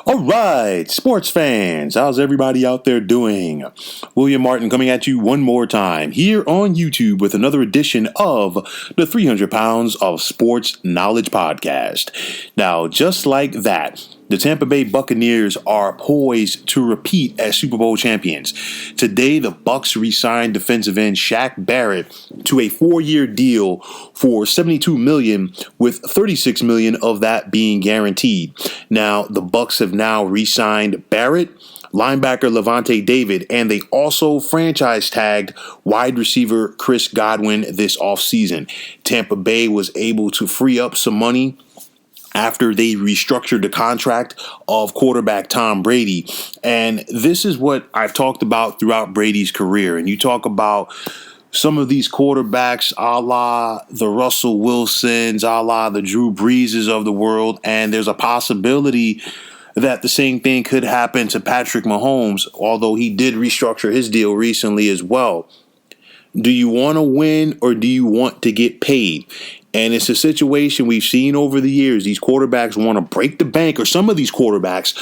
All right, sports fans, how's everybody out there doing? William Martin coming at you one more time here on YouTube with another edition of the 300 Pounds of Sports Knowledge Podcast. Now, just like that, the Tampa Bay Buccaneers are poised to repeat as Super Bowl champions. Today, the Bucs re-signed defensive end Shaq Barrett to a 4-year deal for $72 million, with $36 million of that being guaranteed. Now, the Bucs have now re-signed Barrett, linebacker Levante David, and they also franchise tagged wide receiver Chris Godwin this offseason. Tampa Bay was able to free up some money after they restructured the contract of quarterback Tom Brady. And this is what I've talked about throughout Brady's career. And you talk about some of these quarterbacks a la the Russell Wilsons, a la the Drew Breeses of the world, and there's a possibility that the same thing could happen to Patrick Mahomes, although he did restructure his deal recently as well. Do you want to win or do you want to get paid? And it's a situation we've seen over the years. These quarterbacks want to break the bank, or some of these quarterbacks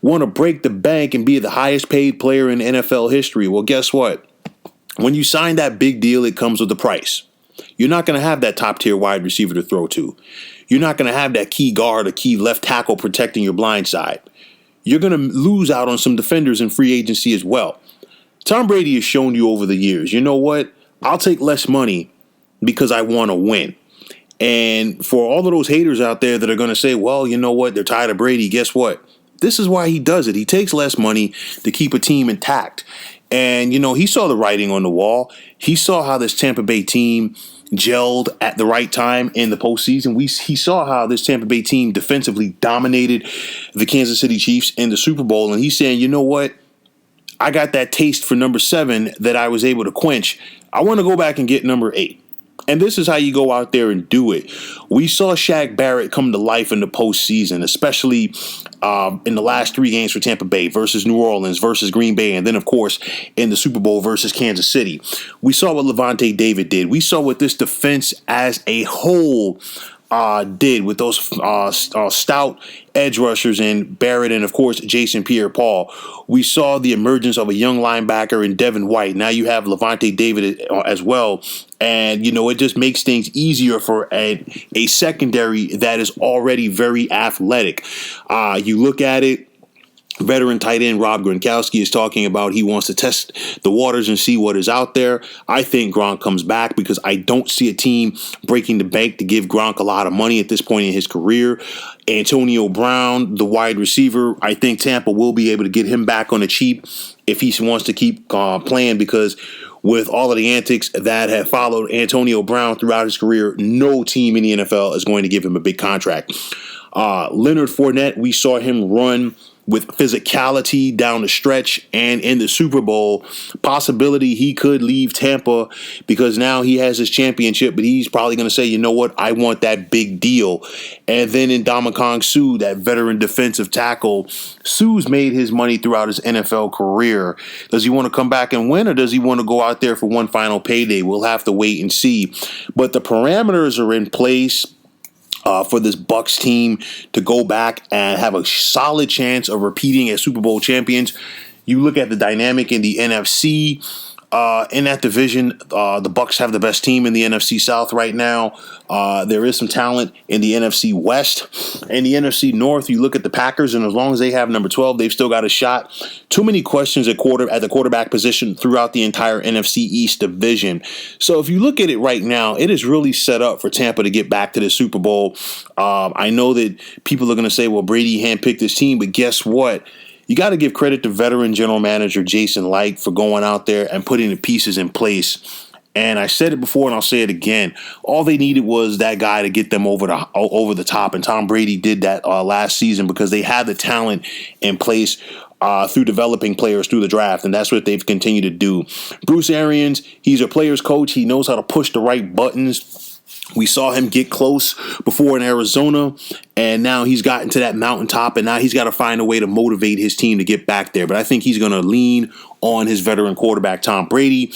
want to break the bank and be the highest paid player in NFL history. Well, guess what? When you sign that big deal, it comes with a price. You're not going to have that top tier wide receiver to throw to. You're not going to have that key guard or key left tackle protecting your blind side. You're going to lose out on some defenders in free agency as well. Tom Brady has shown you over the years, you know what? I'll take less money because I want to win. And for all of those haters out there that are going to say, well, you know what, they're tired of Brady, guess what? This is why he does it. He takes less money to keep a team intact. And, you know, he saw the writing on the wall. He saw how this Tampa Bay team gelled at the right time in the postseason. He saw how this Tampa Bay team defensively dominated the Kansas City Chiefs in the Super Bowl. And he's saying, you know what? I got that taste for number 7 that I was able to quench. I want to go back and get number 8. And this is how you go out there and do it. We saw Shaq Barrett come to life in the postseason, especially in the last 3 games for Tampa Bay versus New Orleans versus Green Bay, and then, of course, in the Super Bowl versus Kansas City. We saw what Levante David did. We saw what this defense as a whole did with those stout edge rushers in Barrett and, of course, Jason Pierre-Paul. We saw the emergence of a young linebacker in Devin White. Now you have Levante David as well. And, you know, it just makes things easier for a secondary that is already very athletic. You look at it. Veteran tight end Rob Gronkowski is talking about he wants to test the waters and see what is out there. I think Gronk comes back because I don't see a team breaking the bank to give Gronk a lot of money at this point in his career. Antonio Brown, the wide receiver, I think Tampa will be able to get him back on the cheap if he wants to keep playing, because with all of the antics that have followed Antonio Brown throughout his career, no team in the NFL is going to give him a big contract. Leonard Fournette, we saw him run with physicality down the stretch, and in the Super Bowl, possibility he could leave Tampa because now he has his championship, but he's probably going to say, you know what, I want that big deal. And then in Ndamukong Suh, that veteran defensive tackle, Suh's made his money throughout his NFL career. Does he want to come back and win, or does he want to go out there for one final payday? We'll have to wait and see. But the parameters are in place for this Bucs team to go back and have a solid chance of repeating as Super Bowl champions. You look at the dynamic in the NFC. In that division, the Bucs have the best team in the NFC South right now. There is some talent in the NFC West. In the NFC North, you look at the Packers, and as long as they have number 12, they've still got a shot. Too many questions at the quarterback position throughout the entire NFC East division. So if you look at it right now, it is really set up for Tampa to get back to the Super Bowl. I know that people are going to say, well, Brady handpicked this team, but guess what? You got to give credit to veteran general manager Jason Licht for going out there and putting the pieces in place. And I said it before and I'll say it again. All they needed was that guy to get them over the top. And Tom Brady did that last season because they had the talent in place through developing players through the draft. And that's what they've continued to do. Bruce Arians, he's a player's coach. He knows how to push the right buttons We saw him get close before in Arizona, and now he's gotten to that mountaintop, and now he's got to find a way to motivate his team to get back there. But I think he's going to lean on his veteran quarterback, Tom Brady.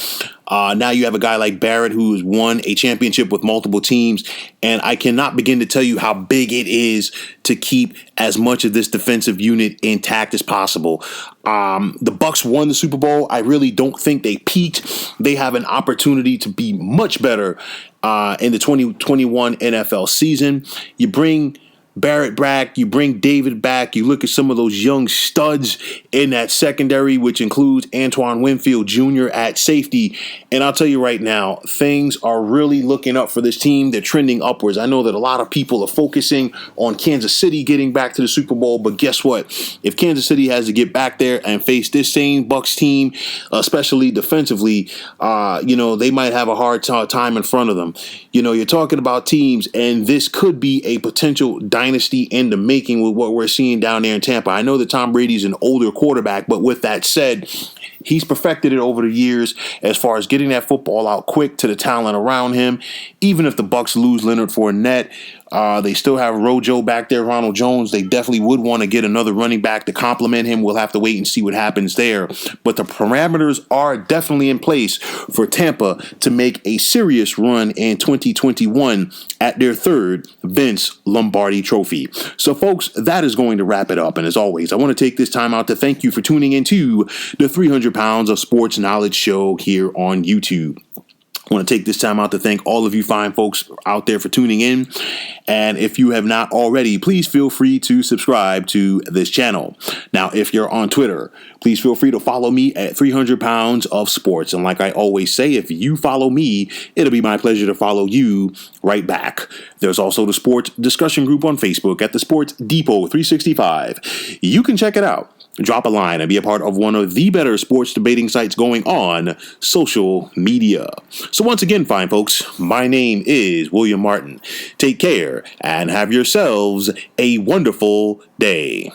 Now you have a guy like Barrett who has won a championship with multiple teams, and I cannot begin to tell you how big it is to keep as much of this defensive unit intact as possible. The Bucs won the Super Bowl. I really don't think they peaked. They have an opportunity to be much better in the 2021 NFL season. You bring Barrett back, you bring David back, you look at some of those young studs in that secondary, which includes Antoine Winfield Jr. at safety. And I'll tell you right now, things are really looking up for this team. They're trending upwards. I know that a lot of people are focusing on Kansas City getting back to the Super Bowl, but guess what? If Kansas City has to get back there and face this same Bucs team, especially defensively, they might have a hard time in front of them. You're talking about teams, and this could be a potential dynasty in the making with what we're seeing down there in Tampa. I know that Tom Brady's an older quarterback, but with that said, he's perfected it over the years as far as getting that football out quick to the talent around him. Even if the Bucs lose Leonard Fournette, they still have Rojo back there, Ronald Jones. They definitely would want to get another running back to complement him. We'll have to wait and see what happens there. But the parameters are definitely in place for Tampa to make a serious run in 2021 at their third Vince Lombardi Trophy. So, folks, that is going to wrap it up. And as always, I want to take this time out to thank you for tuning into the 300 Pounds of Sports Knowledge show here on YouTube. I want to take this time out to thank all of you fine folks out there for tuning in. And if you have not already, please feel free to subscribe to this channel. Now, if you're on Twitter, please feel free to follow me at 300 Pounds of Sports. And like I always say, if you follow me, it'll be my pleasure to follow you right back. There's also the sports discussion group on Facebook at the Sports Depot 365. You can check it out. Drop a line and be a part of one of the better sports debating sites going on social media. So once again, fine folks, my name is William Martin. Take care and have yourselves a wonderful day.